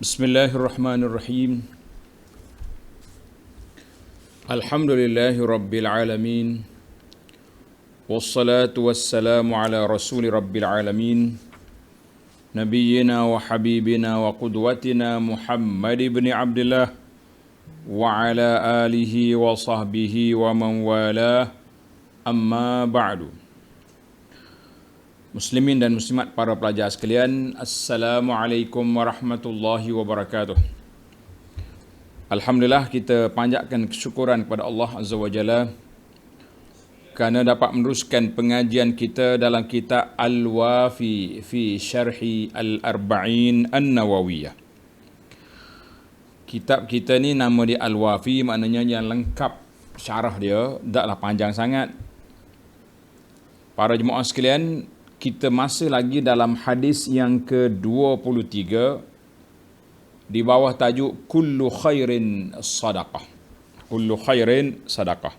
Bismillahirrahmanirrahim. Alhamdulillahi rabbil alamin. Wassalatu wassalamu ala rasuli rabbil alamin. Nabiyyina wa habibina wa qudwatina Muhammad ibn Abdullah wa ala alihi wa sahbihi wa man walah. Amma ba'du. Muslimin dan muslimat, para pelajar sekalian, Assalamualaikum warahmatullahi wabarakatuh. Alhamdulillah, kita panjatkan kesyukuran kepada Allah Azza wa Jalla kerana dapat meneruskan pengajian kita dalam kitab Al-Wafi fi Syarhi Al-Arba'in An-Nawawiyah. Kitab kita ni nama dia Al-Wafi, maknanya yang lengkap. Syarah dia taklah panjang sangat. Para jemaah sekalian, kita masih lagi dalam hadis yang ke-23 di bawah tajuk kullu khairin sadaqah. Kullu khairin sadaqah.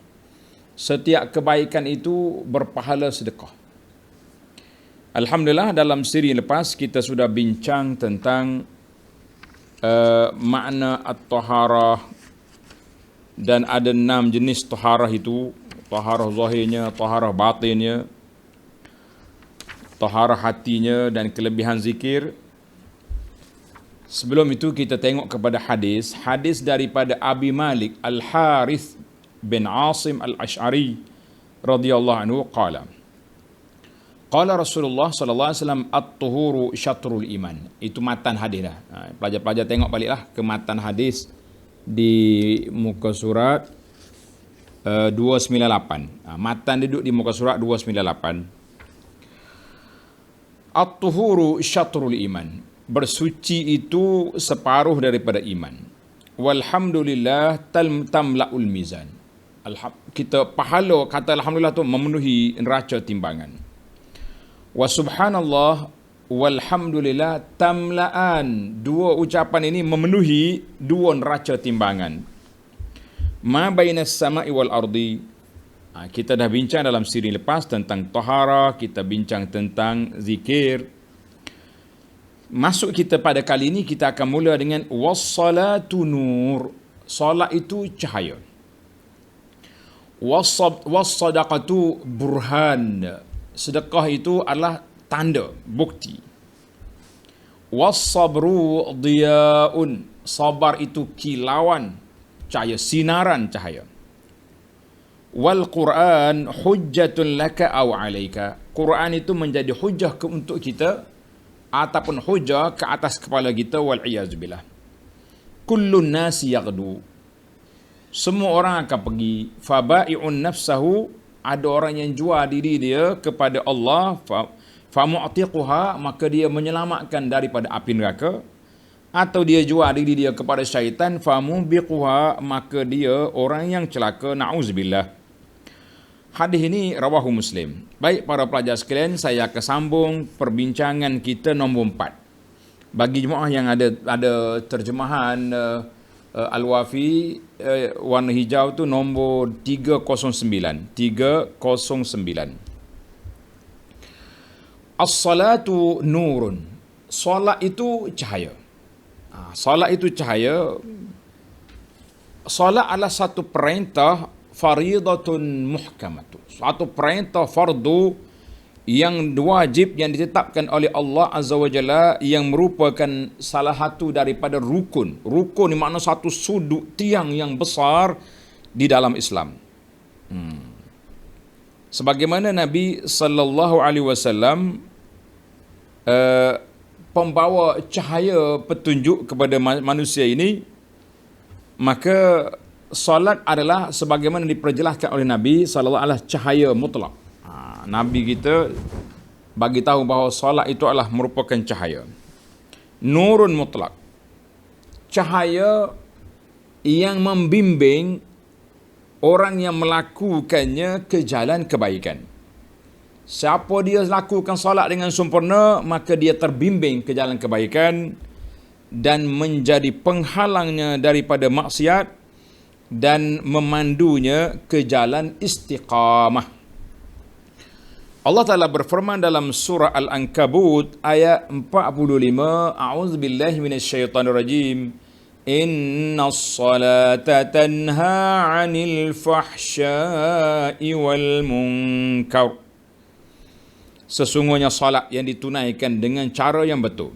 Setiap kebaikan itu berpahala sedekah. Alhamdulillah, dalam siri lepas kita sudah bincang tentang makna at-taharah, dan ada 6 jenis taharah itu. Taharah zahirnya, taharah batinnya, taharah hatinya, dan kelebihan zikir. Sebelum itu kita tengok kepada hadis daripada Abi Malik Al-Harith bin Asim Al-Ash'ari radhiyallahu anhu qala Rasulullah sallallahu alaihi wasallam at-tuhuru syatrul iman. Itu matan hadis dah. Pelajar-pelajar tengok baliklah ke matan hadis di muka surat 298. Matan duduk di muka surat 298. At-tuhuru syatrul iman. Bersuci itu separuh daripada iman. Walhamdulillah tamla'ul mizan. Kita pahala, kata alhamdulillah tu memenuhi neraca timbangan. Wa subhanallah walhamdulillah tamla'an. Dua ucapan ini memenuhi dua neraca timbangan. Ma bainas sama'i wal ardi. Kita dah bincang dalam siri lepas tentang taharah, kita bincang tentang zikir. Masuk kita pada kali ini, kita akan mula dengan wassalatu nur. Salat itu cahaya. Wassadaqatu burhan. Sedekah itu adalah tanda, bukti. Wassabru diya'un. Sabar itu kilauan cahaya, sinaran cahaya. Wal Quran hujjatun laka aw alaika. Quran itu menjadi hujjah untuk kita ataupun hujjah ke atas kepala kita, wal iyazubillah. Kullun nasi yaghdu. Semua orang akan pergi. Fabai'un nafsahu. Ada orang yang jual diri dia kepada Allah. Famu'tiquha. Maka dia menyelamatkan daripada api neraka. Atau dia jual diri dia kepada syaitan. Famubiquha. Maka dia orang yang celaka. Na'uzubillah. Hadis ini rawahu Muslim. Baik para pelajar sekalian, saya akan sambung perbincangan kita nombor 4. Bagi jemaah yang ada terjemahan Al-Wafi warna hijau tu nombor 309. 309. As-salatu nurun. Salat itu cahaya. Salat itu cahaya. Salat adalah satu perintah faridatun muhkamatu. Satu perintah fardu yang wajib, yang ditetapkan oleh Allah Azza wa Jalla, yang merupakan salah satu daripada rukun. Rukun ni makna satu sudut tiang yang besar di dalam Islam. Sebagaimana Nabi sallallahu alaihi wasallam pembawa cahaya petunjuk kepada manusia ini, maka solat adalah sebagaimana diperjelaskan oleh Nabi sallallahu alaihi wasallam cahaya mutlak. Nabi kita bagi tahu bahawa solat itu adalah merupakan cahaya. Nurun mutlak. Cahaya yang membimbing orang yang melakukannya ke jalan kebaikan. Siapa dia lakukan solat dengan sempurna, maka dia terbimbing ke jalan kebaikan dan menjadi penghalangnya daripada maksiat dan memandunya ke jalan istiqamah. Allah Ta'ala berfirman dalam surah Al-Ankabut ayat 45, A'udzubillahi minasyaitonirrajim. Innas salata tanha 'anil fahsya'i wal munkar. Sesungguhnya salat yang ditunaikan dengan cara yang betul,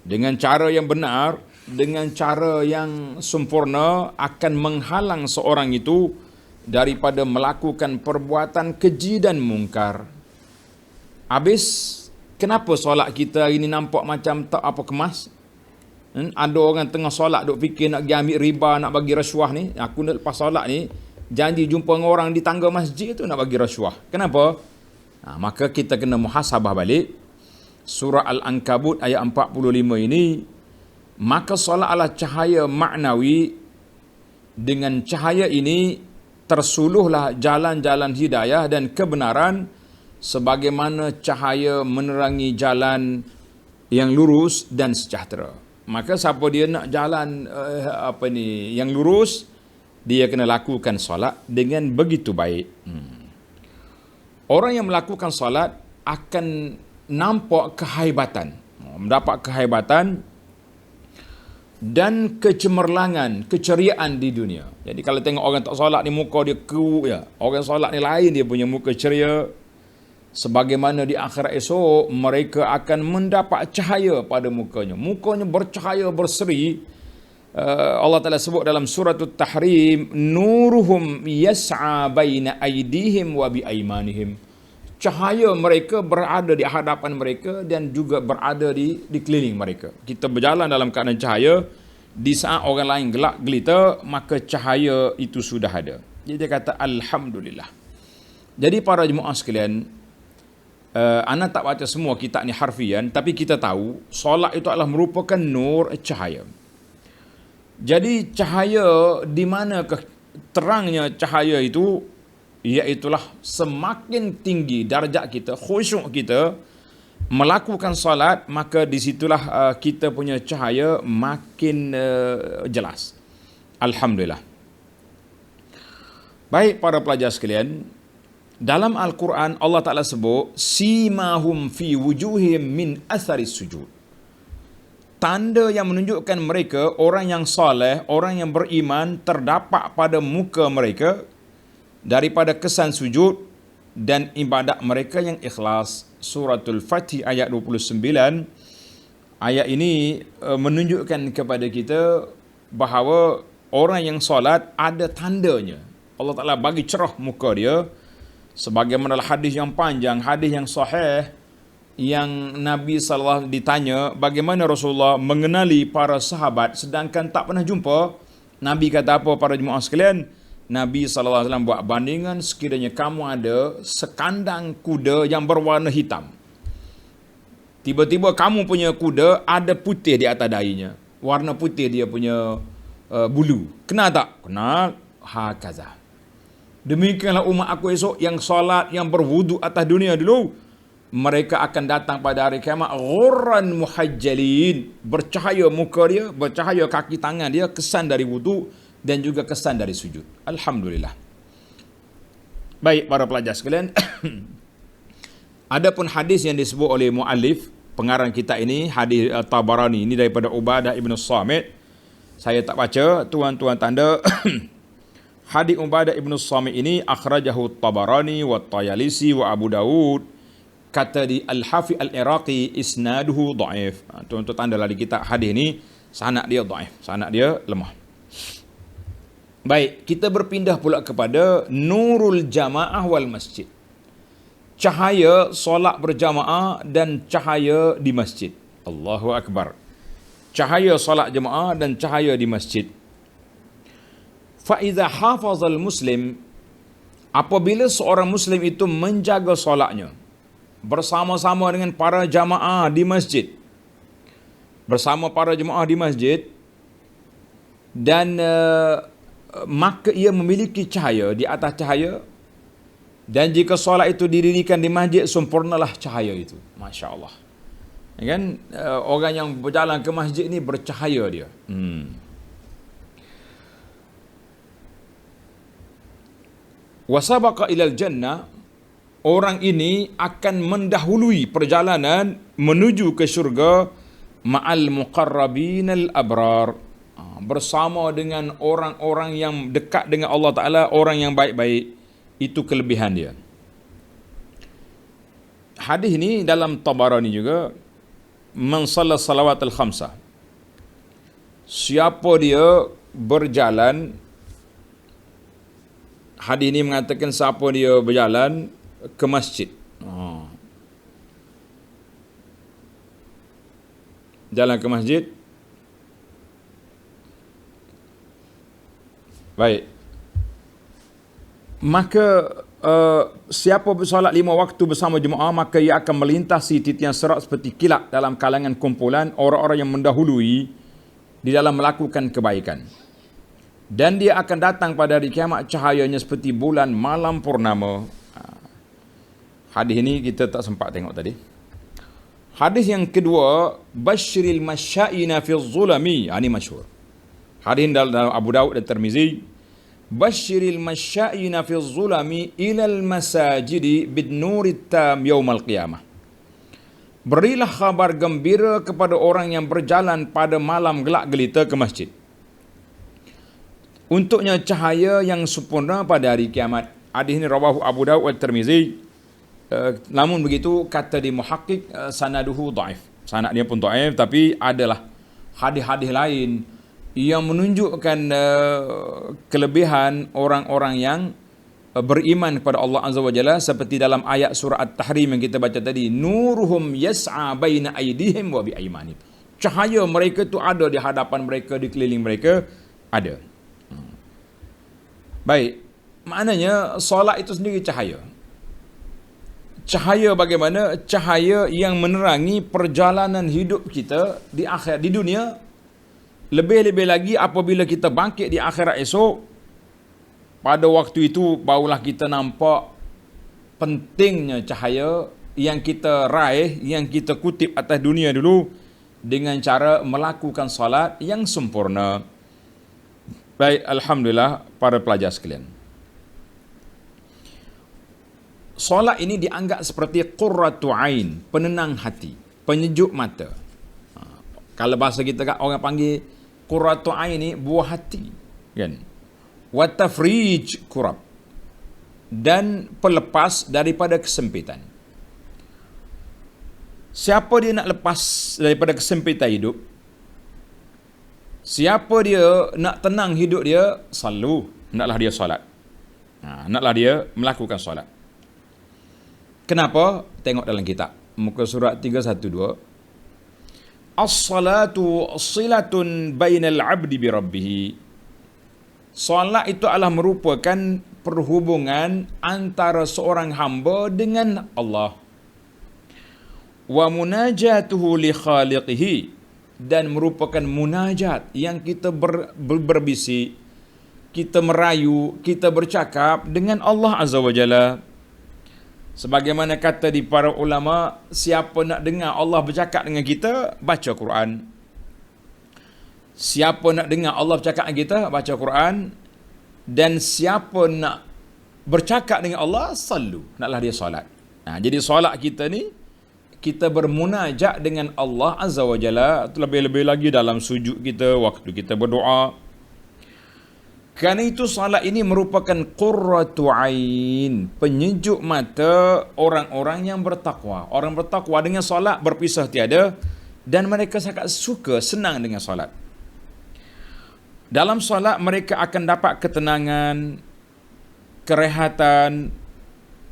dengan cara yang benar, dengan cara yang sempurna akan menghalang seorang itu daripada melakukan perbuatan keji dan mungkar. Habis, kenapa solat kita ini nampak macam tak apa kemas? Ada orang tengah solat duk fikir nak pergi ambil riba, nak bagi rasuah ni. Aku nak lepas solat ni, janji jumpa dengan orang di tangga masjid tu nak bagi rasuah. Kenapa? Maka kita kena muhasabah balik. Surah Al-Ankabut ayat 45 ini, maka solat adalah cahaya maknawi. Dengan cahaya ini tersuluhlah jalan-jalan hidayah dan kebenaran sebagaimana cahaya menerangi jalan yang lurus dan sejahtera. Maka siapa dia nak jalan yang lurus, dia kena lakukan solat dengan begitu baik. Orang yang melakukan solat akan nampak kehaibatan, mendapat kehaibatan dan kecemerlangan, keceriaan di dunia. Jadi kalau tengok orang tak solat ni muka dia keruk ya. Orang solat ni lain, dia punya muka ceria. Sebagaimana di akhirat esok mereka akan mendapat cahaya pada mukanya. Mukanya bercahaya berseri. Allah Ta'ala sebut dalam surah At-Tahrim, nuruhum yas'a baina aydihim wa bi aymanihim. Cahaya mereka berada di hadapan mereka dan juga berada di keliling mereka. Kita berjalan dalam keadaan cahaya. Di saat orang lain gelap gelita, maka cahaya itu sudah ada. Jadi dia kata Alhamdulillah. Jadi para jemaah sekalian, ana tak baca semua kitab ni harfian, tapi kita tahu solat itu adalah merupakan nur, cahaya. Jadi cahaya, di mana terangnya cahaya itu, iaitulah semakin tinggi darjat kita, khusyuk kita melakukan solat, maka disitulah kita punya cahaya makin jelas. Alhamdulillah. Baik para pelajar sekalian, dalam Al-Quran Allah Ta'ala sebut simahum fi wujuhim min atharis sujud. Tanda yang menunjukkan mereka orang yang soleh, orang yang beriman, terdapat pada muka mereka daripada kesan sujud dan ibadat mereka yang ikhlas. Suratul Fatih ayat 29. Ayat ini menunjukkan kepada kita bahawa orang yang solat ada tandanya. Allah Ta'ala bagi cerah muka dia. Sebagaimana hadis yang panjang, hadis yang sahih, yang Nabi SAW ditanya bagaimana Rasulullah mengenali para sahabat sedangkan tak pernah jumpa. Nabi kata apa para jemaah sekalian? Nabi SAW buat bandingan, sekiranya kamu ada sekandang kuda yang berwarna hitam. Tiba-tiba kamu punya kuda ada putih di atas dahinya. Warna putih dia punya bulu. Kena tak? Kena. Hakaza. Demikianlah umat aku esok yang solat, yang berwudu atas dunia dulu. Mereka akan datang pada hari kiamat ghurran muhajjalin. Bercahaya muka dia, bercahaya kaki tangan dia, kesan dari wudu dan juga kesan dari sujud. Alhamdulillah. Baik para pelajar sekalian, adapun hadis yang disebut oleh muallif pengarang kita ini, hadis Tabarani ini daripada Ubadah ibn Samit. Saya tak baca, tuan-tuan tanda. Hadis Ubadah ibn Samit ini akhrajahu Tabarani wa Tayalisi wa Abu Dawud. Kata di Al-Hafiz Al-Iraqi isnaduhu dhaif. Tuan-tuan tandalah di kitab hadis ini sanad dia dhaif, sanad dia lemah. Baik, kita berpindah pula kepada nurul jamaah wal masjid. Cahaya solat berjamaah dan cahaya di masjid. Allahu Akbar. Cahaya solat jamaah dan cahaya di masjid. Fa idza hafazal muslim, apabila seorang muslim itu menjaga solatnya bersama-sama dengan para jamaah di masjid, bersama para jemaah di masjid, dan maka ia memiliki cahaya di atas cahaya, dan jika solat itu didirikan di masjid, sempurnalah cahaya itu. Masya Allah. Kan orang yang berjalan ke masjid ni bercahaya dia. Wasabaqa ilal jannah, orang ini akan mendahului perjalanan menuju ke syurga ma'al muqarrabin al-abrar, bersama dengan orang-orang yang dekat dengan Allah Ta'ala, orang yang baik-baik. Itu kelebihan dia. Hadis ini dalam Tabarani juga, man shalla salawat al-khamsah, siapa dia berjalan, hadis ini mengatakan siapa dia berjalan ke masjid, jalan ke masjid, baik, maka siapa bersolat 5 waktu bersama jemaah, maka ia akan melintasi titian serat seperti kilat dalam kalangan kumpulan orang-orang yang mendahului di dalam melakukan kebaikan. Dan dia akan datang pada hari kiamat cahayanya seperti bulan malam purnama. Hadis ini kita tak sempat tengok tadi. Hadis yang kedua, basyiril masyaina fi zulami, ini masyhur. Hadis dalam Abu Daud dan Tirmizi, basyiril masyaina fi zulami ilal masajidi bidnurit tam yaumal qiyamah. Berilah khabar gembira kepada orang yang berjalan pada malam gelap gelita ke masjid, untuknya cahaya yang sempurna pada hari kiamat. Hadis ini rawahu Abu Daud dan Tirmizi. Namun begitu, kata di muhakkik, sanaduhu dhaif. Sanad dia pun dhaif, tapi adalah hadis-hadis lain yang menunjukkan kelebihan orang-orang yang beriman kepada Allah Azza wa Jalla, seperti dalam ayat surah At-Tahrim yang kita baca tadi, nuruhum yas'a baina aydihim wa bi aymanihim. Cahaya mereka tu ada di hadapan mereka, di keliling mereka ada. Baik, maknanya solat itu sendiri cahaya. Cahaya bagaimana? Cahaya yang menerangi perjalanan hidup kita di akhirat, di dunia. Lebih-lebih lagi apabila kita bangkit di akhirat esok, pada waktu itu barulah kita nampak pentingnya cahaya yang kita raih, yang kita kutip atas dunia dulu, dengan cara melakukan salat yang sempurna. Baik, alhamdulillah para pelajar sekalian. Solat ini dianggap seperti qurratu ain, penenang hati, penyejuk mata. Kalau bahasa kita kat orang panggil qurratu ain ni buah hati, kan? Wa tafrij kurab, dan pelepas daripada kesempitan. Siapa dia nak lepas daripada kesempitan hidup? Siapa dia nak tenang hidup dia? Selalu naklah dia solat. Naklah dia melakukan solat. Kenapa? Tengok dalam kitab. Muka surat 312. As-salatu silatun bainal abdi bi rabbih. Solat itu adalah merupakan perhubungan antara seorang hamba dengan Allah. Wa munajatuhu li khaliqihi, dan merupakan munajat yang kita berbisik, kita merayu, kita bercakap dengan Allah Azza wa Jalla. Sebagaimana kata di para ulama, siapa nak dengar Allah bercakap dengan kita, baca Quran. Siapa nak dengar Allah bercakap dengan kita, baca Quran. Dan siapa nak bercakap dengan Allah, sallu, naklah dia solat. Jadi solat kita ni, kita bermunajat dengan Allah Azza wa Jalla. Lebih-lebih lagi dalam sujud kita, waktu kita berdoa. Kerana itu salat ini merupakan qurratu ain, penyejuk mata orang-orang yang bertakwa. Orang bertakwa dengan salat berpisah tiada, dan mereka sangat suka, senang dengan salat. Dalam salat mereka akan dapat ketenangan, kerehatan,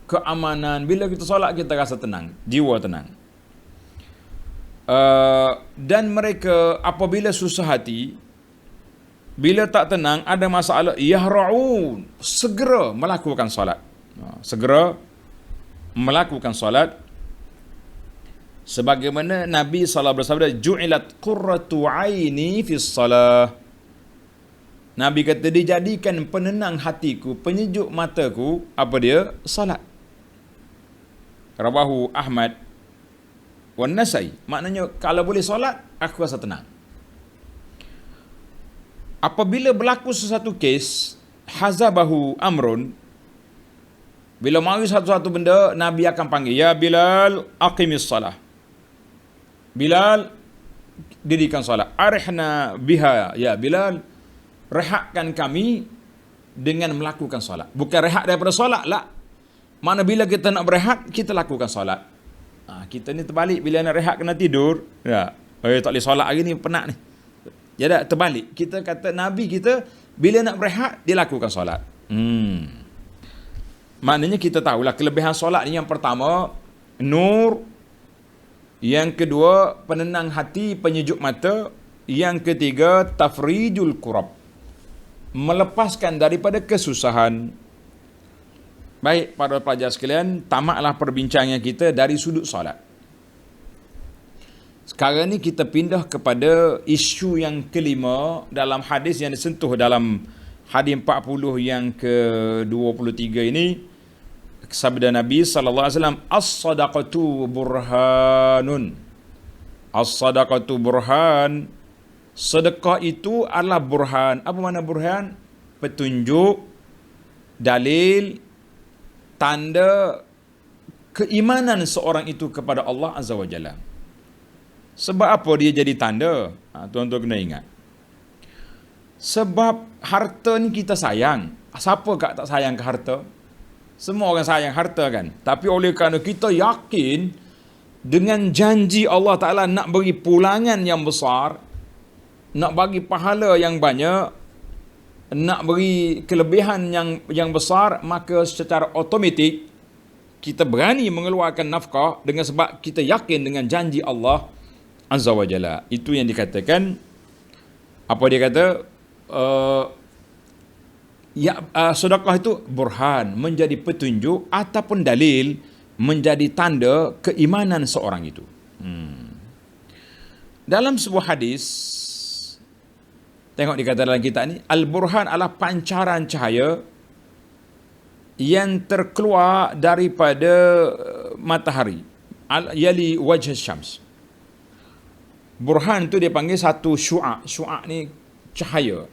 keamanan. Bila kita salat kita rasa tenang, jiwa tenang. Dan mereka apabila susah hati, bila tak tenang, ada masalah, yahra'un, segera melakukan solat. Segera melakukan solat. Sebagaimana Nabi SAW bersabda, ju'ilat qurratu aini fis salah. Nabi kata, dijadikan penenang hatiku, penyejuk mataku, apa dia? Salat. Rawahu Ahmad wan Nasai. Maknanya, kalau boleh solat, aku rasa tenang. Apabila berlaku sesuatu kes, hazabahu amrun, Bila mari satu-satu benda, Nabi akan panggil, ya Bilal, aqimis salah. Bilal, dirikan salat. Arihna biha, ya Bilal, rehatkan kami dengan melakukan salat. Bukan rehat daripada salat lah. Mana bila kita nak berehat, kita lakukan salat. Kita ni terbalik, bila nak rehat kena tidur. Ya, tak boleh salat hari ni, penat ni. Jadi terbalik. Kita kata Nabi kita, bila nak berehat, dia lakukan salat. Maknanya kita tahulah kelebihan solat ni. Yang pertama, nur. Yang kedua, penenang hati, penyejuk mata. Yang ketiga, tafrijul kurab, melepaskan daripada kesusahan. Baik, para pelajar sekalian, tamatlah perbincangan kita dari sudut solat. Sekarang ni kita pindah kepada isu yang kelima dalam hadis yang disentuh dalam hadis 40 yang ke-23 ini. Sabda Nabi SAW, as-sadaqatu burhanun. As-sadaqatu burhan. Sedekah itu adalah burhan. Apa makna burhan? Petunjuk, dalil, tanda keimanan seorang itu kepada Allah Azza wa Jalla. Sebab apa dia jadi tanda? Tuan-tuan kena ingat. Sebab harta ni kita sayang. Siapa tak sayang ke harta? Semua orang sayang harta kan. Tapi oleh kerana kita yakin dengan janji Allah Ta'ala nak beri pulangan yang besar, nak bagi pahala yang banyak, nak beri kelebihan yang besar, maka secara automatik kita berani mengeluarkan nafkah dengan sebab kita yakin dengan janji Allah Azza wa Jalla. Itu yang dikatakan, apa dia kata, sedekah itu burhan, menjadi petunjuk ataupun dalil, menjadi tanda keimanan seorang itu. Dalam sebuah hadis, tengok dikata dalam kitab ni, al-burhan adalah pancaran cahaya yang terkeluar daripada matahari, yali wajh syams. Burhan tu dia panggil satu syu'a'. Syu'a' ni cahaya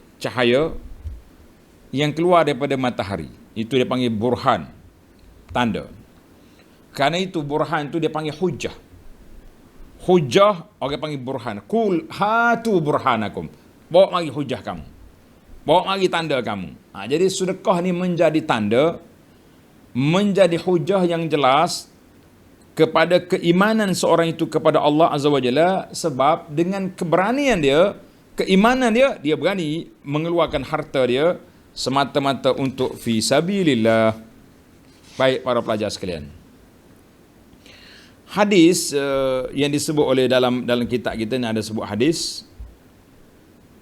yang keluar daripada matahari. Itu dia panggil burhan, tanda. Kerana itu burhan tu dia panggil hujjah. Hujjah orang panggil burhan. Qul hatu burhanakum. Bawa mari hujjah kamu. Bawa mari tanda kamu. Jadi sedekah ni menjadi tanda, menjadi hujjah yang jelas kepada keimanan seorang itu kepada Allah Azza wa Jalla. Sebab dengan keberanian dia, keimanan dia, dia berani mengeluarkan harta dia semata-mata untuk fi sabilillah. Baik para pelajar sekalian, hadis yang disebut oleh dalam kitab kita ni, ada sebut hadis.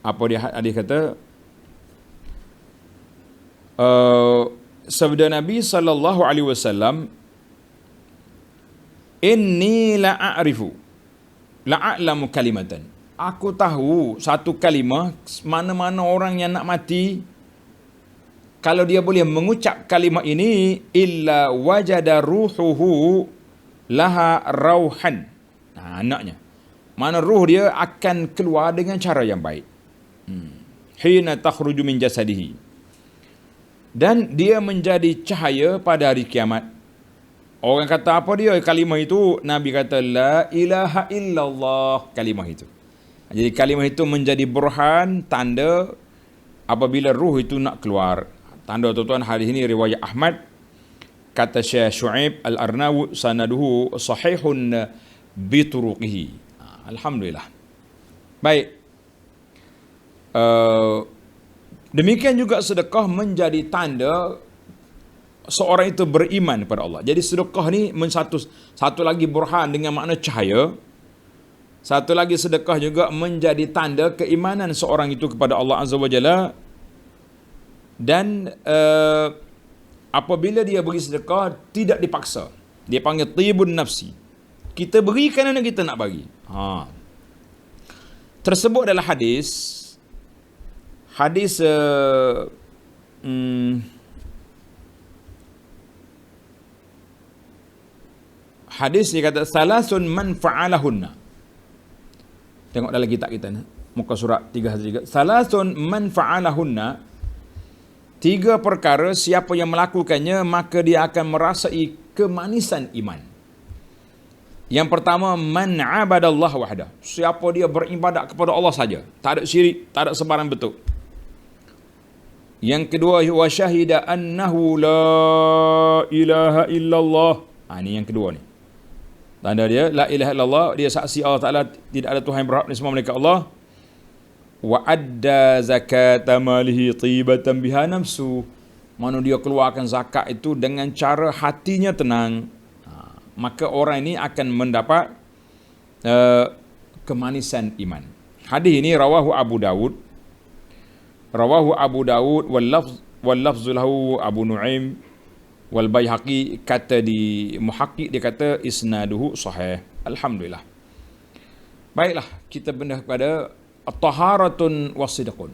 Apa dia hadis kata? Sabda Nabi sallallahu alaihi wasallam, inni la'arifu la'alamu kalimatan. Aku tahu satu kalimah, mana-mana orang yang nak mati, kalau dia boleh mengucap kalimah ini, illa wajada ruhuhu laha rauhan. Anaknya, mana ruh dia akan keluar dengan cara yang baik. Hina takhruju min jasadihi. Dan dia menjadi cahaya pada hari kiamat. Orang kata apa dia kalimah itu? Nabi kata la ilaha illallah, kalimah itu. Jadi kalimah itu menjadi burhan, tanda apabila ruh itu nak keluar. Tanda tuan-tuan, hadis ini riwayat Ahmad. Kata Syekh Syu'aib Al-Arnawi, sanaduhu sahihun bituruqihi. Alhamdulillah. Baik. Demikian juga sedekah menjadi tanda seorang itu beriman kepada Allah. Jadi sedekah ni satu lagi burhan dengan makna cahaya. Satu lagi sedekah juga menjadi tanda keimanan seorang itu kepada Allah Azza wa Jalla. Dan apabila dia beri sedekah tidak dipaksa, dia panggil tibun nafsi. Kita beri kerana kita nak bagi. Tersebut adalah hadis hadis dia kata salasun man fa'alahunna. Tengok dalam kitab kita ni, muka surat 313. Salasun man fa'alahunna, Tiga perkara siapa yang melakukannya maka dia akan merasai kemanisan iman. Yang pertama, man abadallah wahdah. Siapa dia beribadat kepada Allah saja, tak ada syirik, tak ada sebarang bentuk. Yang kedua, wa syahida annahu la ilaha illallah. Ini yang kedua ni. Tanda dia la ilaha illallah, dia saksi Allah Taala tidak ada Tuhan yang berhak ni semua melainkan Allah. Wa adda zakata malihi tibatan biha nafsu. Mana dia keluarkan zakat itu dengan cara hatinya tenang. Maka orang ini akan mendapat kemanisan iman. Hadis ini rawahu Abu Dawud. Rawahu Abu Dawud wal lafzu lahu Abu Nuaim wal Baihaqi, kata di muhaqqiq dia kata isnaduhu sahih. Alhamdulillah. Baiklah, kita pindah kepada taharatun wasidqun.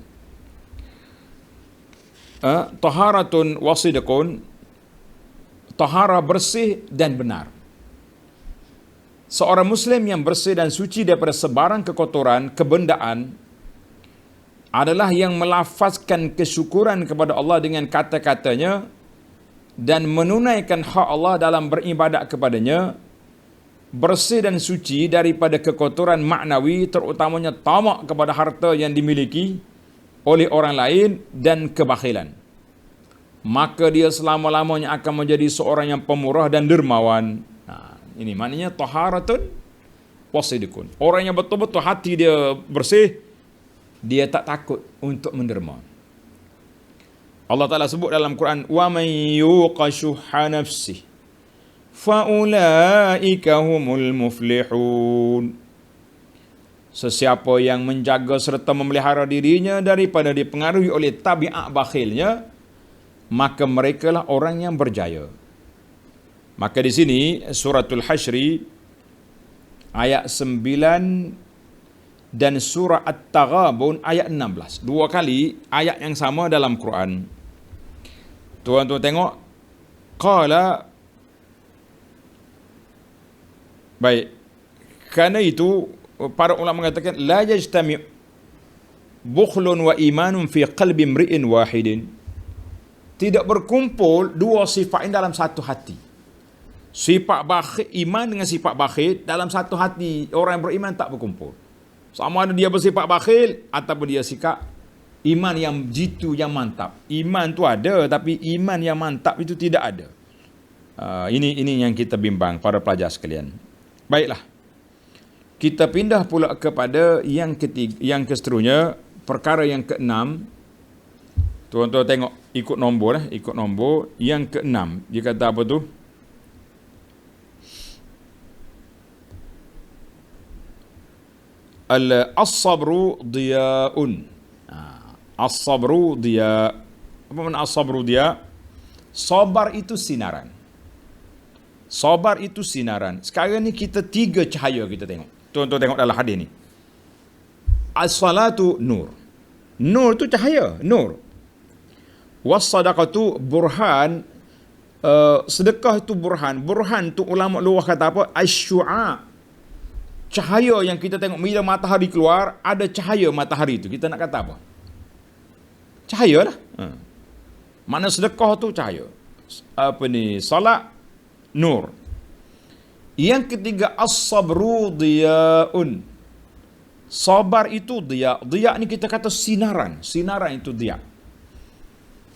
Taharatun wasidqun, tahara bersih dan benar. Seorang Muslim yang bersih dan suci daripada sebarang kekotoran, kebendaan, adalah yang melafazkan kesyukuran kepada Allah dengan kata-katanya dan menunaikan hak Allah dalam beribadat kepadanya, bersih dan suci daripada kekotoran maknawi, terutamanya tamak kepada harta yang dimiliki oleh orang lain dan kebakhilan. Maka dia selama-lamanya akan menjadi seorang yang pemurah dan dermawan. Ini maknanya taharatun wasidqun. Orang yang betul-betul hati dia bersih, dia tak takut untuk menderma. Allah Ta'ala sebut dalam Quran, wa man yuqa syuhha nafsihi fa ulaika humul muflihun. Sesiapa yang menjaga serta memelihara dirinya daripada dipengaruhi oleh tabiat bakhilnya, maka merekalah orang yang berjaya. Maka di sini suratul Hasyri ayat 9 dan surah At-Taghabun ayat 16. Dua kali ayat yang sama dalam Quran. Tuan-tuan tengok. Qala. Baik. Kerana itu para ulama mengatakan la yajtami' bukhlun wa imanun fi qalbi imri'in wahidin. Tidak berkumpul dua sifat ini dalam satu hati. Sifat bakhil, iman dengan sifat bakhil dalam satu hati orang yang beriman tak berkumpul. Sama ada dia bersifat bakhil ataupun dia sikap iman yang jitu, yang mantap. Iman tu ada tapi iman yang mantap itu tidak ada. Ini yang kita bimbang para pelajar sekalian. Baiklah. Kita pindah pula kepada yang ketiga, yang keseterusnya, perkara yang keenam. Tuan-tuan tengok ikut nombor ikut nombor. Yang keenam, dia kata apa tu? As-sabru diya'un. As-sabru diya'. Apa makna as-sabru diya'? Sabar itu sinaran. Sabar itu sinaran. Sekarang ni kita tiga cahaya kita tengok. Tuan-tuan tengok dalam hadis ni. As-salatu nur. Nur tu cahaya, nur. Was-sadaqatu burhan. Sedekah itu burhan. Burhan tu ulama luar kata apa? Asy-syu'a. Cahaya yang kita tengok bila matahari keluar, ada cahaya matahari itu. Kita nak kata apa? Cahaya lah. Mana sedekah tu cahaya. Apa ni? Salat, nur. Yang ketiga, as-sabru diya'un. Sabar itu diya'. Diya' ni kita kata sinaran. Sinaran itu diya'.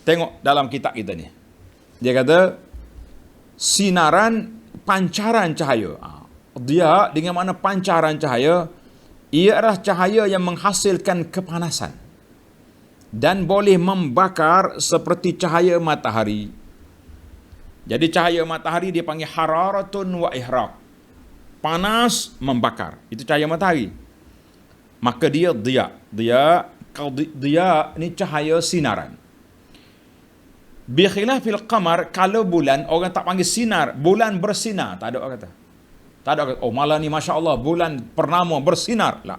Tengok dalam kitab kita ni. Dia kata, sinaran, pancaran cahaya. Dia dengan mana pancaran cahaya, ia adalah cahaya yang menghasilkan kepanasan dan boleh membakar seperti cahaya matahari. Jadi cahaya matahari dia panggil hararatun wa ihraq. Panas membakar. Itu cahaya matahari. Maka dia dia. Dia ni cahaya sinaran. Bi khilafil qamar, kalau bulan orang tak panggil sinar, bulan bersinar, tak ada orang kata. Tak ada, oh malam ni Masya Allah, bulan purnama bersinar. Lah.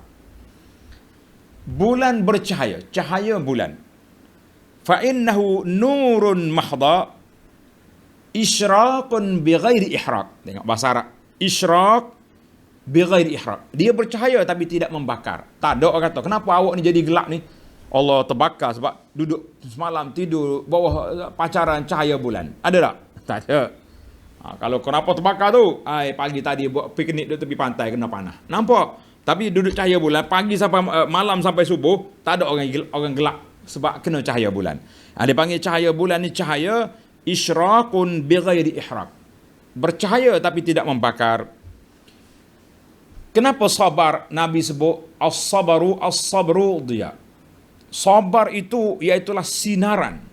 Bulan bercahaya, cahaya bulan. Fa'innahu nurun mahda, isyraqun bighairi ihraq. Tengok bahasa Arab. Isyraq bighairi ihraq. Dia bercahaya tapi tidak membakar. Tak ada orang kata, kenapa awak ni jadi gelap ni? Allah terbakar sebab duduk semalam tidur bawah pacaran cahaya bulan. Ada tak? Tak ada. Kalau kenapa terbakar tu? Pagi tadi buat piknik di tepi pantai kena panah. Nampak? Tapi duduk cahaya bulan pagi sampai malam sampai subuh tak ada orang gelap sebab kena cahaya bulan. Dia panggil cahaya bulan ni cahaya isyraqun bighairi ihraq. Bercahaya tapi tidak membakar. Kenapa sabar Nabi sebut as-sabru dia? Sabar itu iaitulah sinaran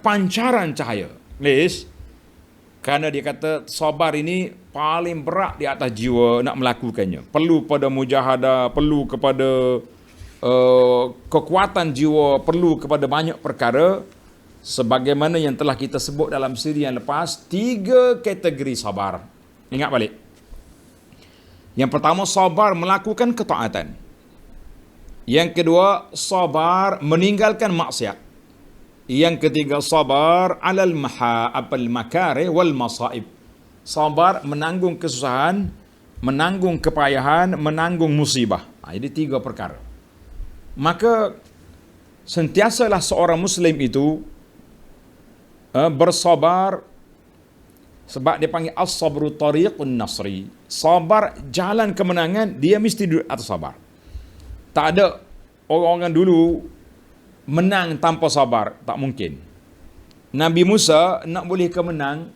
pancaran cahaya. Lihat, kerana dia kata sabar ini paling berat di atas jiwa nak melakukannya. Perlu pada mujahadah, perlu kepada kekuatan jiwa, perlu kepada banyak perkara. Sebagaimana yang telah kita sebut dalam siri yang lepas, 3 kategori sabar. Ingat balik. Yang pertama, sabar melakukan ketaatan. Yang kedua, sabar meninggalkan maksiat. Yang ketiga, sabar alal makari wal masaib. Sabar menanggung kesusahan, menanggung kepayahan, menanggung musibah. Jadi 3 perkara. Maka sentiasalah seorang Muslim itu bersabar, sebab dia panggil as-sabru tariqun nasri. Sabar jalan kemenangan, dia mesti duduk atas sabar. Tak ada orang-orang dulu menang tanpa sabar, tak mungkin. Nabi Musa nak boleh kemenang,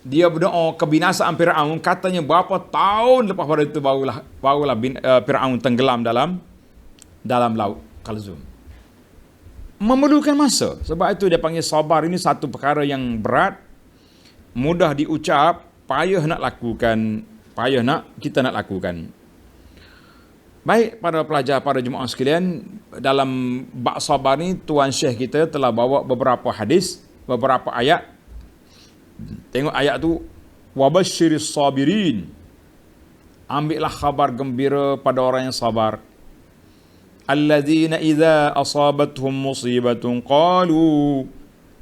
dia berdoa kebinasaan Firaun, katanya berapa tahun lepas pada itu barulah Firaun tenggelam dalam laut Kalzum. Memerlukan masa. Sebab itu dia panggil sabar ini satu perkara yang berat, mudah diucap, payah nak lakukan, kita nak lakukan. Baik para pelajar, para jemaah sekalian, dalam bab sabar ni Tuan Syekh kita telah bawa beberapa hadis, beberapa ayat. Tengok ayat tu, wabasyiris sabirin. Ambillah khabar gembira pada orang yang sabar. Alladzina idza asabathum musibatun qalu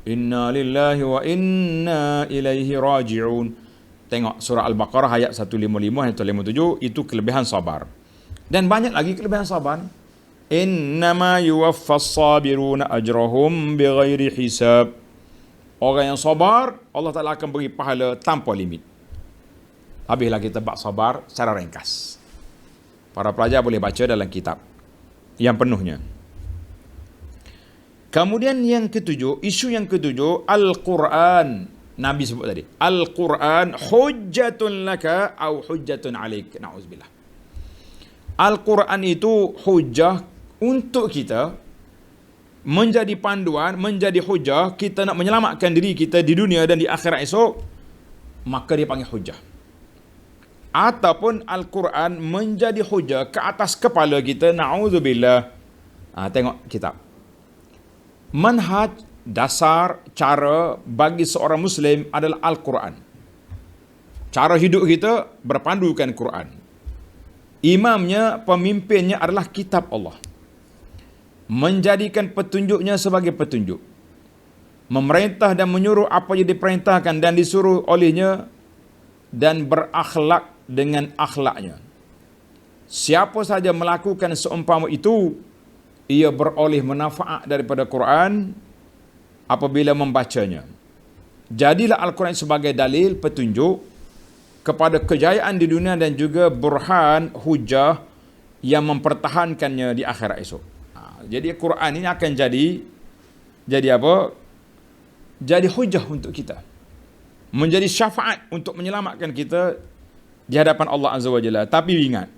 inna lillahi wa inna ilaihi raji'un. Tengok surah Al-Baqarah ayat 155 dan 157, itu kelebihan sabar. Dan banyak lagi kelebihan sabar. Innama yuwaffas sabiruna ajrahum bighairi hisab. Orang yang sabar, Allah Ta'ala akan beri pahala tanpa limit. Habislah kita bab sabar secara ringkas. Para pelajar boleh baca dalam kitab yang penuhnya. Kemudian yang ketujuh, isu yang ketujuh, Al-Quran. Nabi sebut tadi, Al-Quran hujjatun laka au hujjatun alaik. Na'udzubillah. Al-Quran itu hujjah untuk kita, menjadi panduan, menjadi hujjah. Kita nak menyelamatkan diri kita di dunia dan di akhirat esok, maka dia panggil hujjah. Ataupun Al-Quran menjadi hujjah ke atas kepala kita. Na'udzubillah. Tengok kitab. Manhaj, dasar, cara bagi seorang Muslim adalah Al-Quran. Cara hidup kita berpandukan Quran. Imamnya, pemimpinnya adalah kitab Allah. Menjadikan petunjuknya sebagai petunjuk. Memerintah dan menyuruh apa yang diperintahkan dan disuruh olehnya, dan berakhlak dengan akhlaknya. Siapa saja melakukan seumpama itu, ia beroleh manfaat daripada Quran apabila membacanya. Jadilah Al-Quran sebagai dalil, petunjuk kepada kejayaan di dunia dan juga burhan, hujah yang mempertahankannya di akhirat esok. Jadi Quran ini akan jadi apa? Jadi hujah untuk kita. Menjadi syafaat untuk menyelamatkan kita di hadapan Allah Azza wa Jalla. Tapi ingat,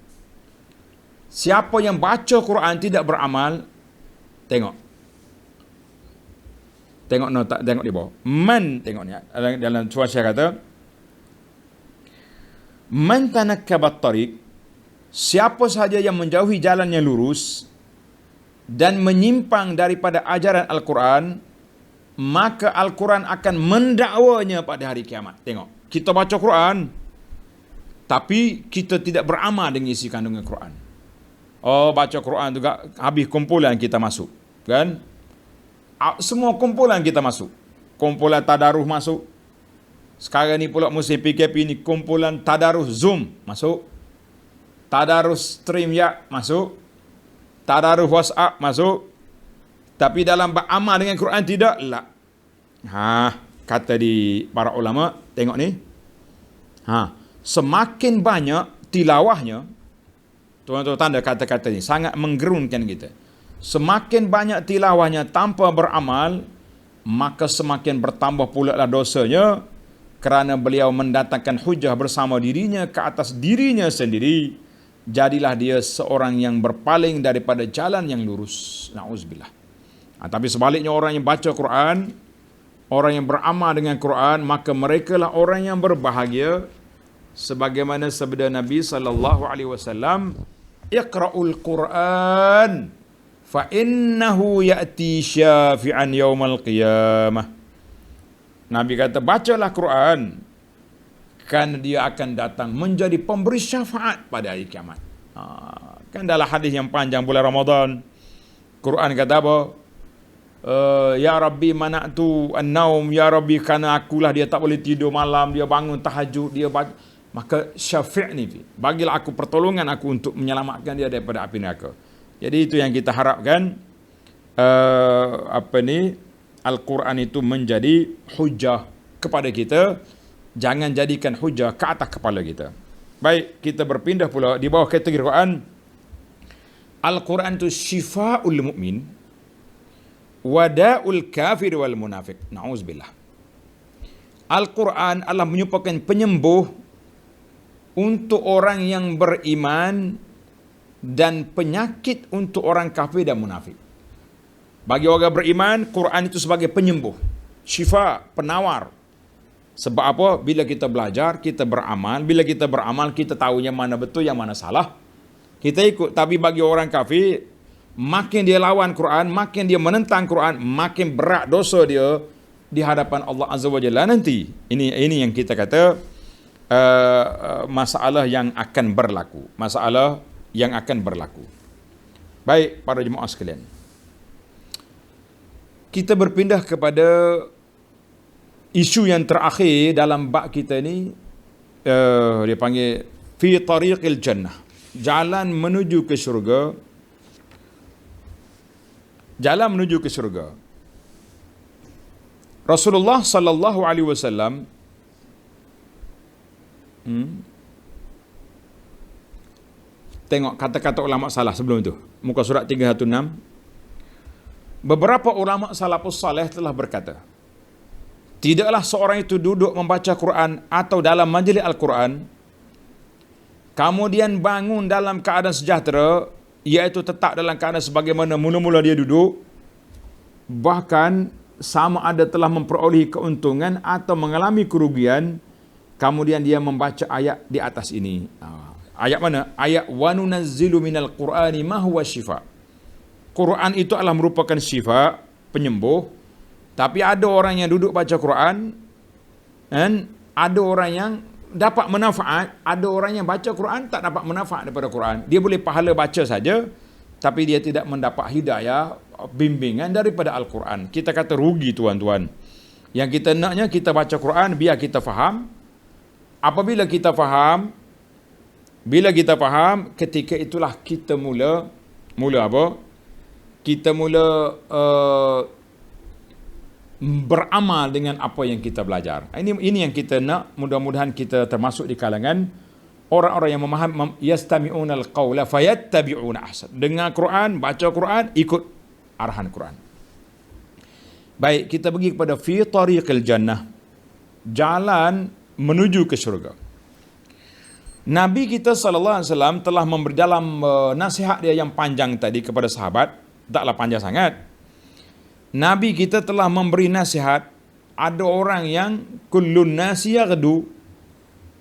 siapa yang baca Quran tidak beramal, tengok di bawah. Tengok ni dalam surah Syekh kata, man tanakkabat tariq, siapa sahaja yang menjauhi jalan yang lurus dan menyimpang daripada ajaran Al-Quran, maka Al-Quran akan mendakwanya pada hari kiamat. Tengok, kita baca Quran, tapi kita tidak beramal dengan isi kandungan Quran. Oh, baca Quran juga, habis kumpulan kita masuk, kan? Semua kumpulan kita masuk. Kumpulan tadarus masuk. Sekarang ni pula musim PKP ni, kumpulan tadarus Zoom masuk. Tadarus StreamYard masuk. Tadarus WhatsApp masuk. Tapi dalam beramal dengan Quran tidak. La. Kata di para ulama, tengok ni. Semakin banyak tilawahnya, tuan-tuan tanda kata-kata ni sangat menggerunkan kita. Semakin banyak tilawahnya tanpa beramal, maka semakin bertambah pula lah dosanya, kerana beliau mendatangkan hujah bersama dirinya ke atas dirinya sendiri. Jadilah dia seorang yang berpaling daripada jalan yang lurus. Na'udzubillah. Tapi sebaliknya orang yang baca Quran, orang yang beramal dengan Quran, maka mereka lah orang yang berbahagia. Sebagaimana sabda Nabi sallallahu alaihi wasallam, "Iqra'ul Quran fa innahu ya'ti syafi'an yaumal qiyamah." Nabi kata, bacalah Quran, kan dia akan datang menjadi pemberi syafaat pada hari kiamat. Kan dalam hadis yang panjang bulan Ramadan, Quran kata apa? Ya Rabbi mana'tu an-naum, ya Rabbi kerana akulah dia tak boleh tidur malam, dia bangun tahajud, dia baca, maka syafi'ni, bagilah aku pertolongan aku untuk menyelamatkan dia daripada api neraka. Jadi itu yang kita harapkan, Al-Quran itu menjadi hujah kepada kita, jangan jadikan hujah ke atas kepala kita. Baik, kita berpindah pula di bawah kategori Quran. Al-Quran itu syifa'ul mu'min, wada'ul kafir wal munafik. Na'udzubillah. Al-Quran adalah merupakan penyembuh untuk orang yang beriman dan penyakit untuk orang kafir dan munafik. Bagi orang beriman, Quran itu sebagai penyembuh, syifa, penawar. Sebab apa? Bila kita belajar, kita beramal. Bila kita beramal, kita tahu yang mana betul, yang mana salah, kita ikut. Tapi bagi orang kafir, makin dia lawan Quran, makin dia menentang Quran, makin berat dosa dia di hadapan Allah Azza wa Jalla nanti. Ini yang kita kata masalah yang akan berlaku. Masalah yang akan berlaku. Baik, para jemaah sekalian, kita berpindah kepada isu yang terakhir dalam bab kita ni. Dia panggil fi tariqil jannah, jalan menuju ke syurga. Jalan menuju ke syurga. Rasulullah sallallahu alaihi wasallam tengok kata-kata ulama salah sebelum itu. Muka surat 316. Beberapa ulama salafus saleh telah berkata, tidaklah seorang itu duduk membaca Quran atau dalam majlis Al-Quran, kemudian bangun dalam keadaan sejahtera, iaitu tetap dalam keadaan sebagaimana mula-mula dia duduk, bahkan sama ada telah memperolehi keuntungan atau mengalami kerugian, kemudian dia membaca ayat di atas ini. Ayat mana? Ayat wa nunazzilu minal Qur'ani ma huwa syifa. Quran itu adalah merupakan syifa, penyembuh. Tapi ada orang yang duduk baca Quran, dan ada orang yang dapat manfaat, ada orang yang baca Quran tak dapat manfaat daripada Quran. Dia boleh pahala baca saja, tapi dia tidak mendapat hidayah, bimbingan daripada Al-Quran. Kita kata rugi, tuan-tuan. Yang kita naknya kita baca Quran biar kita faham. Apabila kita faham, ketika itulah kita mula apa? Kita mula beramal dengan apa yang kita belajar. Ini yang kita nak. Mudah-mudahan kita termasuk di kalangan orang-orang yang memaham, yastami'una al-qawla fayattabi'una ahsan. Dengar Quran, baca Quran, ikut arahan Quran. Baik, kita pergi kepada fi tariqil jannah, jalan menuju ke syurga. Nabi kita sallallahu alaihi wasallam telah memberi dalam nasihat dia yang panjang tadi kepada sahabat, taklah panjang sangat. Nabi kita telah memberi nasihat, ada orang yang kullun nasi yaghdu,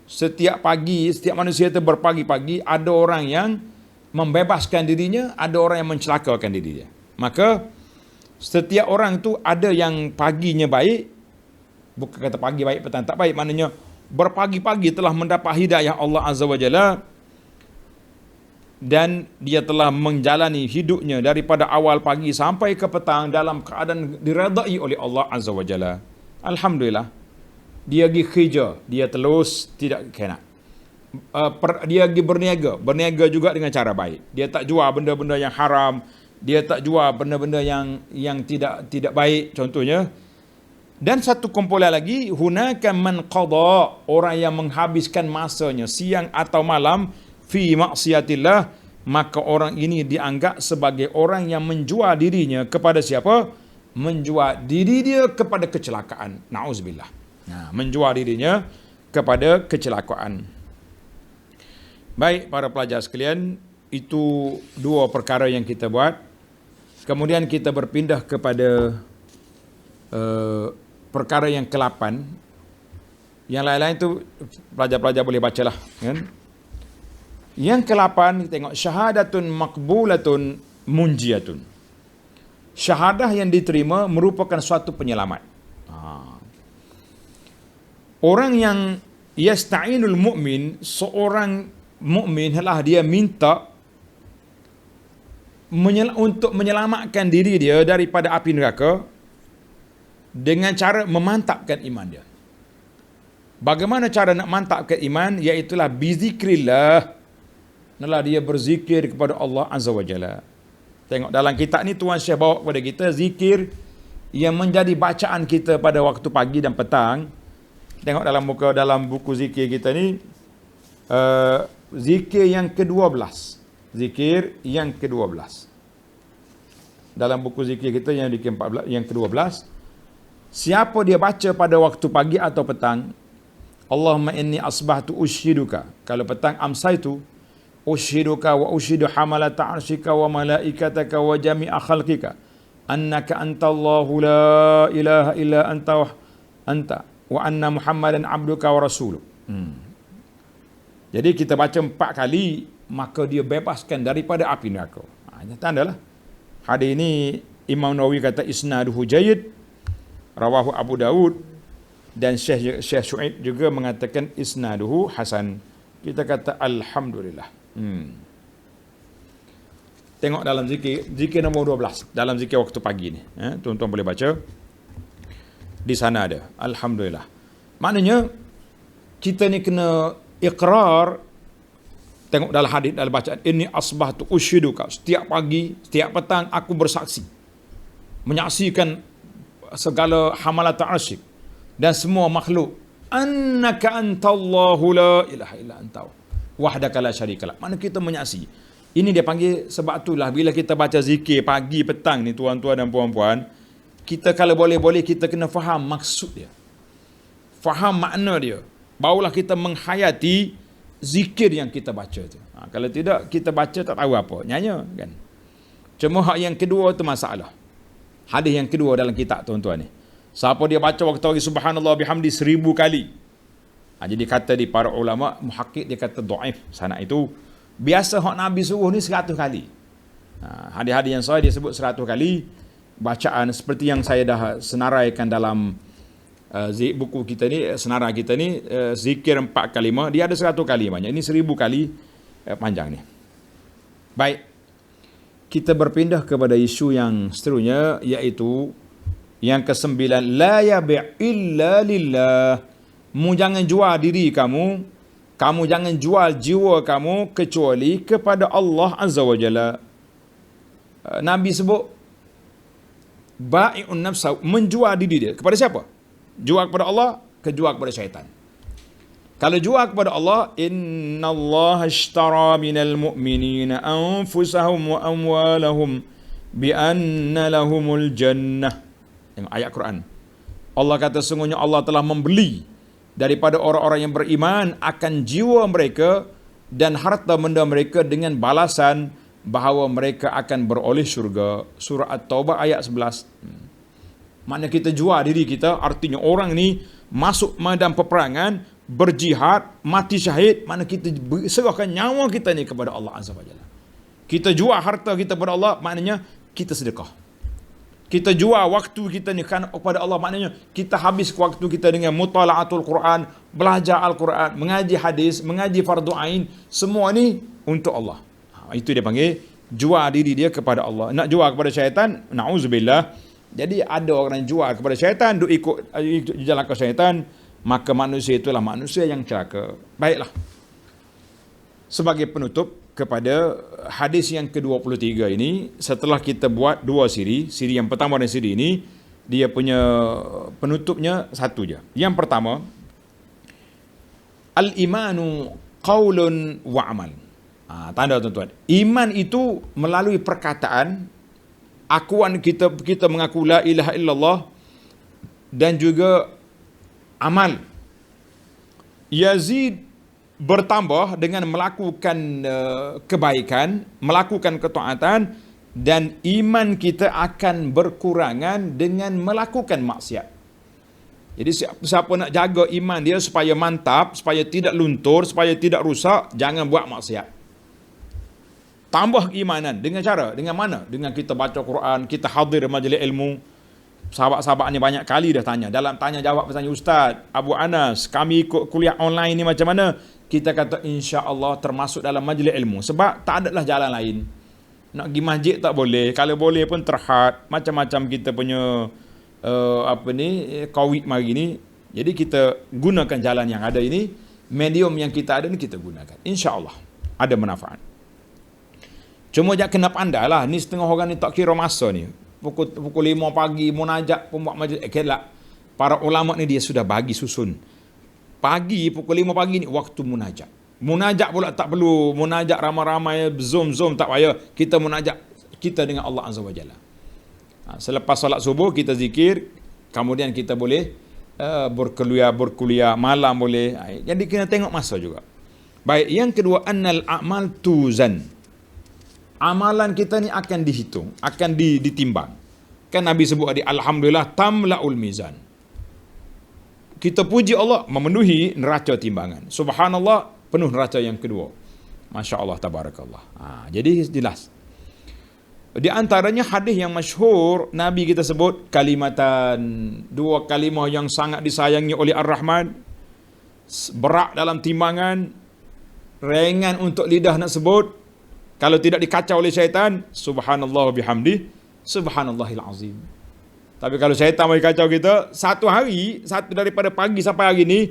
setiap pagi, setiap manusia itu berpagi-pagi, ada orang yang membebaskan dirinya, ada orang yang mencelakakan dirinya. Maka setiap orang itu ada yang paginya baik, bukan kata pagi baik petang tak baik, maknanya berpagi-pagi telah mendapat hidayah Allah Azza wa Jalla, dan dia telah menjalani hidupnya daripada awal pagi sampai ke petang dalam keadaan diredai oleh Allah Azza wa Jalla. Alhamdulillah. Dia pergi kerja, dia terus tidak kena. dia pergi berniaga juga dengan cara baik. Dia tak jual benda-benda yang haram, dia tak jual benda-benda yang tidak baik contohnya. Dan satu kumpulan lagi, hunaka man qada, orang yang menghabiskan masanya siang atau malam fi maksiatillah, maka orang ini dianggap sebagai orang yang menjual dirinya kepada siapa? Menjual diri dia kepada kecelakaan. Nauzubillah. Nah, menjual dirinya kepada kecelakaan. Baik para pelajar sekalian, itu dua perkara yang kita buat. Kemudian kita berpindah kepada perkara yang ke-8. Yang lain-lain itu pelajar-pelajar boleh bacalah, kan? Yang ke-8 kita tengok syahadatun maqbulatun munjiyatun. Syahadah yang diterima merupakan suatu penyelamat. Orang yang yasta'inul mu'min, seorang mukmin adalah dia minta untuk menyelamatkan diri dia daripada api neraka dengan cara memantapkan iman dia. Bagaimana cara nak mantapkan iman? Iaitulah bizikrillah. Nalah dia berzikir kepada Allah Azza wa Jalla. Tengok dalam kitab ni Tuan Syekh bawa kepada kita zikir yang menjadi bacaan kita pada waktu pagi dan petang. Tengok dalam buku zikir kita ni, zikir yang ke-12. Zikir yang ke-12. Dalam buku zikir kita yang ke-14, yang ke-12, siapa dia baca pada waktu pagi atau petang, Allahumma inni asbahtu ushiduka. Kalau petang amsaitu ushiduka wa ushidu hamalata arshika wa malaikataka wa jami'a khalqika annaka antallahu la ilaha illa anta wa anna muhammadan abduka wa rasuluh. Jadi kita baca 4 kali, maka dia bebaskan daripada api neraka. Tandalah. Hadis ini Imam Nawawi kata isnaduhu jayyid, rawahu Abu Daud, dan Syekh Syuaib juga mengatakan isnaduhu hasan. Kita kata alhamdulillah. Tengok dalam zikir nombor 12, dalam zikir waktu pagi ni. Tuan-tuan boleh baca. Di sana ada. Alhamdulillah. Maknanya kita ni kena iqrar. Tengok dalam hadis, dalam bacaan, ini asbahtu ushiduka. Setiap pagi, setiap petang aku bersaksi, menyaksikan segala hamalat arsyik dan semua makhluk, annaka antallahu la ilaha illa anta wahdaka la syarikalah. Mana kita menyaksi. Ini dia panggil, sebab itulah bila kita baca zikir pagi petang ni tuan-tuan dan puan-puan, kita kalau boleh-boleh kita kena faham maksud dia, faham makna dia, barulah kita menghayati zikir yang kita baca tu. Kalau tidak, kita baca tak tahu apa, nyanya kan. Cuma hak yang kedua tu masalah. Hadis yang kedua dalam kitab tuan-tuan ni, siapa dia baca waktu hari subhanallah bihamdi 1000 kali. Jadi kata di para ulama muhakkik, dia kata dhaif sanad itu. Biasa hak Nabi suruh ni 100 kali. Hadis-hadis yang sahih dia sebut 100 kali bacaan, seperti yang saya dah senaraikan dalam buku kita ni, senarai kita ni, zikir 4 kalimah, dia ada 100 kali banyak. Ini 1000 kali panjang ni. Baik, kita berpindah kepada isu yang seterusnya, iaitu yang ke-9, la yabi' illa lillah. Mu jangan jual diri kamu jangan jual jiwa kamu kecuali kepada Allah Azza wa Jalla. Nabi sebut ba'i'un nafsa, menjual diri dia kepada siapa? Jual kepada Allah ke jual kepada syaitan? Kalau jual kepada Allah, innallaha ashtara minal mu'minina anfusahum wa amwalahum bi anna lahumul jannah. Tengok ayat Quran. Allah kata sungguhnya Allah telah membeli daripada orang-orang yang beriman akan jiwa mereka dan harta benda mereka dengan balasan bahawa mereka akan beroleh syurga. Surah At-Taubah ayat 11. Maknanya kita jual diri kita, artinya orang ni masuk medan peperangan, berjihad, mati syahid, mana kita serahkan nyawa kita ni kepada Allah Azza wa Jalla. Kita jual harta kita kepada Allah, maknanya kita sedekah. Kita jual waktu kita ni kan kepada Allah, maknanya kita habis waktu kita dengan mutala'atul Quran, belajar Al-Quran, mengaji hadis, mengaji fardu ain, semua ni untuk Allah. Itu dia panggil jual diri dia kepada Allah. Nak jual kepada syaitan, na'udzubillah. Jadi ada orang yang jual kepada syaitan, duk ikut jalan ke syaitan, maka manusia itulah manusia yang celaka. Baiklah. sebagai penutup kepada hadis yang ke-23 ini, setelah kita buat dua siri yang pertama dan siri ini, dia punya penutupnya satu je. Yang pertama, al-imanu qaulun wa amal. Tanda tuan-tuan. Iman itu melalui perkataan, akuan kita mengaku la ilaha illallah, dan juga amal. Yazid bertambah dengan melakukan kebaikan, melakukan ketaatan, dan iman kita akan berkurangan dengan melakukan maksiat. Jadi siapa nak jaga iman dia supaya mantap, supaya tidak luntur, supaya tidak rusak, jangan buat maksiat. Tambah keimanan dengan mana? Dengan kita baca Quran, kita hadir majlis ilmu. Sahabat-sahabat ni banyak kali dah tanya. Dalam tanya jawab bertanya, Ustaz, Abu Anas, kami ikut kuliah online ni macam mana? Kita kata insya-Allah termasuk dalam majlis ilmu. Sebab tak adalah jalan lain. Nak pergi masjid tak boleh. Kalau boleh pun terhad. Macam-macam kita punya COVID mari ni. Jadi kita gunakan jalan yang ada ini. Medium yang kita ada ni kita gunakan. InsyaAllah ada manfaat. Cuma jangan kena pandai lah. Ni setengah orang ni tak kira masa ni. Pukul 5 pagi munajat pembuat majlis. Para ulama ni dia sudah bagi susun. Pagi pukul 5 pagi ni waktu munajat. Munajat pula tak perlu munajat ramai-ramai, zoom tak payah. Kita munajat kita dengan Allah Azza wa Jalla. Selepas solat subuh kita zikir, kemudian kita boleh berkuliah malam boleh. Jadi kena tengok masa juga. Baik, yang kedua, annal a'mal tuzan. Amalan kita ni akan dihitung, akan ditimbang. Kan Nabi sebut tadi, alhamdulillah tamla'ul mizan. Kita puji Allah memenuhi neraca timbangan. Subhanallah, penuh neraca yang kedua. Masya Allah, tabarakallah. Jadi jelas. Di antaranya hadis yang masyhur, Nabi kita sebut kalimatan, dua kalimah yang sangat disayangi oleh Ar-Rahman, berat dalam timbangan, ringan untuk lidah nak sebut. Kalau tidak dikacau oleh syaitan, subhanallah bihamdi, subhanallahil azim. Tapi kalau syaitan mau kacau kita, satu daripada pagi sampai hari ni,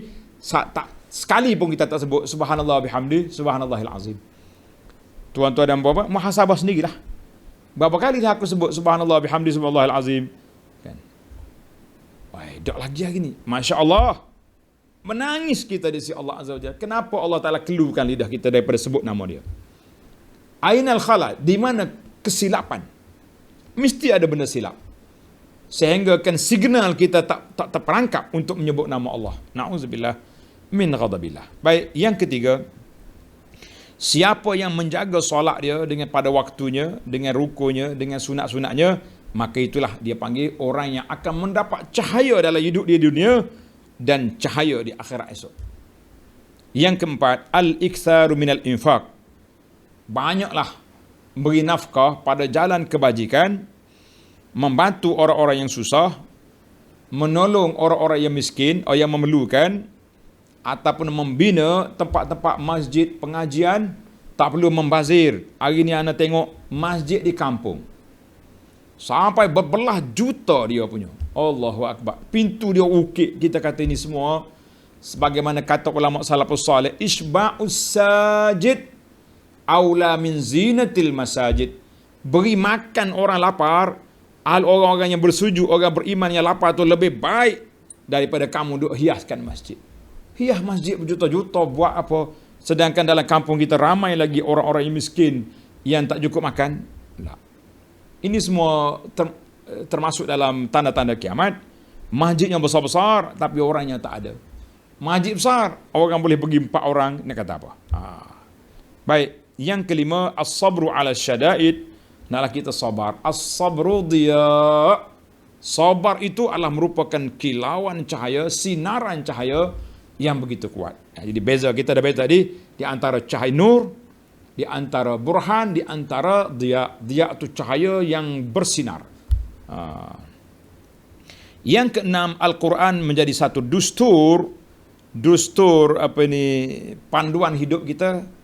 sekali pun kita tak sebut subhanallah bihamdi, subhanallahil azim. Tuan-tuan dan puan-puan, muhasabah sendirilah. Berapa kali dah aku sebut subhanallah bihamdi, subhanallahil azim? Kan? Wah, dak lagi hari ni. Masya Allah. Menangis kita di sisi Allah Azza wa Jalla. Kenapa Allah Ta'ala keluarkan lidah kita daripada sebut nama dia? Ainal khala, di mana kesilapan? Mesti ada benda silap. Sehingga kan signal kita tak terperangkap untuk menyebut nama Allah. Na'udzubillah min ghadabillah. Baik, yang ketiga, siapa yang menjaga solat dia dengan pada waktunya, dengan rukunya, dengan sunat-sunatnya, maka itulah dia panggil orang yang akan mendapat cahaya dalam hidup dia di dunia dan cahaya di akhirat esok. Yang keempat, al-iktsaru minal infaq. Banyaklah beri nafkah pada jalan kebajikan, membantu orang-orang yang susah, menolong orang-orang yang miskin atau yang memerlukan, ataupun membina tempat-tempat masjid pengajian. Tak perlu membazir. Hari ni anda tengok masjid di kampung sampai berbelah juta dia punya. Allahu Akbar. Pintu dia ukit. Kita kata ini semua sebagaimana kata ulama salafus salih, isba'us sajid aula min zinatil masajid. Beri makan orang lapar, orang-orang yang bersujud, orang beriman yang lapar tu lebih baik daripada kamu duk hiaskan masjid. Hias masjid berjuta-juta buat apa? Sedangkan dalam kampung kita ramai lagi orang-orang yang miskin yang tak cukup makan. Tak. Ini semua termasuk dalam tanda-tanda kiamat. Masjid yang besar-besar tapi orangnya tak ada. Masjid besar, orang boleh pergi 4 orang, nak kata apa? Baik. Yang kelima, as-sabru ala syada'id. Naklah kita sabar. As-sabru diya. Sabar itu adalah merupakan kilauan cahaya, sinaran cahaya yang begitu kuat. Jadi beza, kita dah beza tadi, di antara cahaya nur, di antara burhan, di antara diya. Diya itu cahaya yang bersinar. Yang keenam, Al-Quran menjadi satu dustur panduan hidup kita.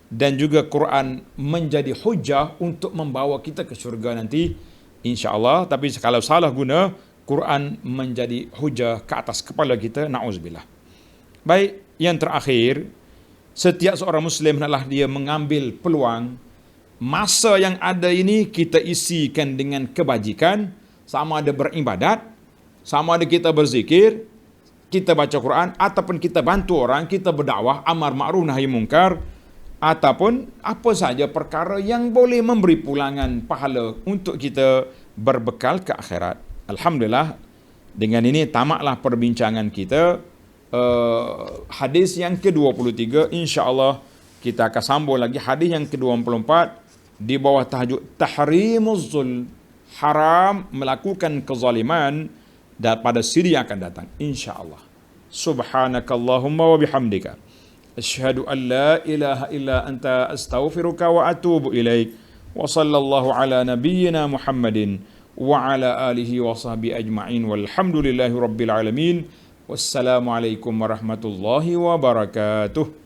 Dan juga Quran menjadi hujah untuk membawa kita ke syurga nanti, insya-Allah. Tapi kalau salah guna, Quran menjadi hujah ke atas kepala kita, na'udzubillah. Baik, yang terakhir, Setiap seorang Muslim hendaklah dia mengambil peluang masa yang ada ini kita isikan dengan kebajikan, sama ada beribadat, sama ada kita berzikir, kita baca Quran, ataupun kita bantu orang, kita berdakwah, amar ma'ruf nahi mungkar, ataupun apa saja perkara yang boleh memberi pulangan pahala untuk kita berbekal ke akhirat. Alhamdulillah, dengan ini tamatlah perbincangan kita. Hadis yang ke-23, insya-Allah kita akan sambung lagi hadis yang ke-24 di bawah tajuk tahrimuz zulm, haram melakukan kezaliman, dan pada siri yang akan datang, insya-Allah. Subhanakallahumma wa bihamdika asyhadu an la ilaha illa anta astaghfiruka wa atubu ilaik. Wa sallallahu ala nabiyyina Muhammadin wa ala alihi wa sahbihi ajma'in walhamdulillahi rabbil alamin. Wassalamualaikum warahmatullahi wabarakatuh.